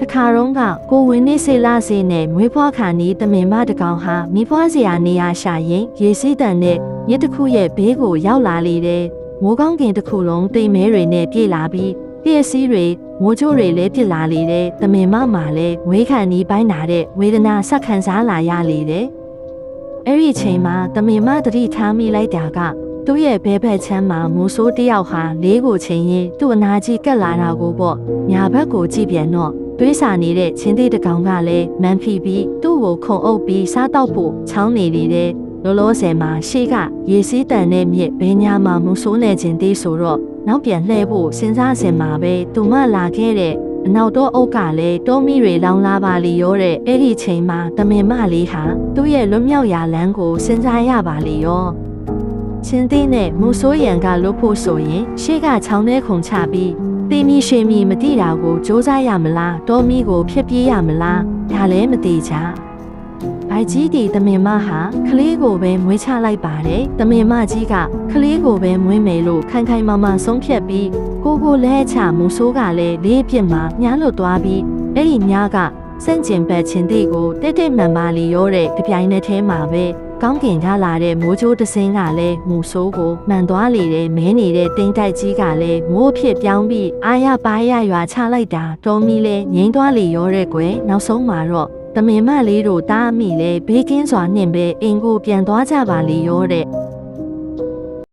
တခါတော့ကကိုဝင်းနေစေလာစေနဲ့မွေးဖွားခါနီးတမင်မတကောင်ဟာမိဖွားစရာနေရာရှာရင်ရေစီးတန်နဲ့မြစ်တစ်ခုရဲ့ဘေးကိုရောက်လာလေတယ်မိုးကောင်းကင်တစ်ခုလုံးတိမ်မဲတွေနဲ့ပြေးလာပြီးပြည့်စည်တွေမိုးချိုးတွေလည်းပြစ်လာလေတယ်တမင်မမှာလည်းဝေးခန့်နီးပိုင်းနာတဲ့ဝေဒနာဆက်ခံစားလာရလေတယ်အဲ့ဒီချိန်မှာတမင်မတတိထားမိလိုက်တာကသူ့ရဲ့ဘဲဘက်ချမ်းမှာမိုးဆိုးတယောက်ဟာလေးကိုချိန်ရင်သူ့အနာကြီးကက်လာတာကိုပေါ့ညာဘက်ကိုကြည့်ပြန်တော့သွေးစာနေတဲ့ချင်းသေးတကောင်ကလည်းမန်ဖီပြီးသူ့ကိုခုံအုပ်ပြီးစားတော့ဖို့ချောင်းနေလေတဲ့လောလောဆယ်မှာရှေ့ကရေစီးတန်တဲ့မြစ်ဘဲညာမှာမိုးဆိုးနေခြင်းသေးဆိုတော့နောက်ပြန်လှည့်ဖို့စဉ်းစားစင်မှာပဲသူမလာခဲ့တဲ့အနောက်တော့အုပ်ကလည်းတောမီတွေလောင်လာပါလေရောတဲ့အဲ့ဒီချိန်မှာတမင်မလေးဟာသူ့ရဲ့လွတ်မြောက်ရာလမ်းကိုစဉ်းစားရပါလေရောချင်းသေးနဲ့မိုးဆိုးရံကလွတ်ဖို့ဆိုရင်ရှေ့ကချောင်းထဲခုန်ချပြီးတေမီရှေမီမတိတာကိုစ조사ရမလားတောမီကိုဖျက်ပြေးရမလားဒါလည်းမတိချဘိုက်ကြီးတီတမင်မဟာကလေးကိုပဲမွေးချလိုက်ပါတယ်တမင်မကြီးကကလေးကိုပဲမွေးမယ်လို့ခိုင်ခိုင်မာမာဆုံးဖြတ်ပြီးကိုလဲချမိုးဆိုးကလည်းလေးပြစ်မှာညားလွတ်သွားပြီးအဲ့ဒီညားကစန့်ကျင်ဘက်ချင်းတီကိုတက်တက်မှန်ပါလီရောတဲ့တပြိုင်နက်တည်းမှာပဲကောင်းကင်ထားလာတဲ့မိုးချိုးတစင်းကလည်းမိုးဆိုးကိုမှန်သွားလေတဲ့မဲနေတဲ့တင်းတိုက်ကြီးကလည်းမိုးဖြစ်ပြောင်းပြီးအာရပါရရွာချလိုက်တာတော်မီလဲငိမ့်သွားလေရောတဲ့ကွယ်နောက်ဆုံးမှာတော့တမင်မလေးတို့တားမိလဲဘေးကင်းစွာနှင့်ပဲအင်ကိုပြန်သွားကြပါလေရောတဲ့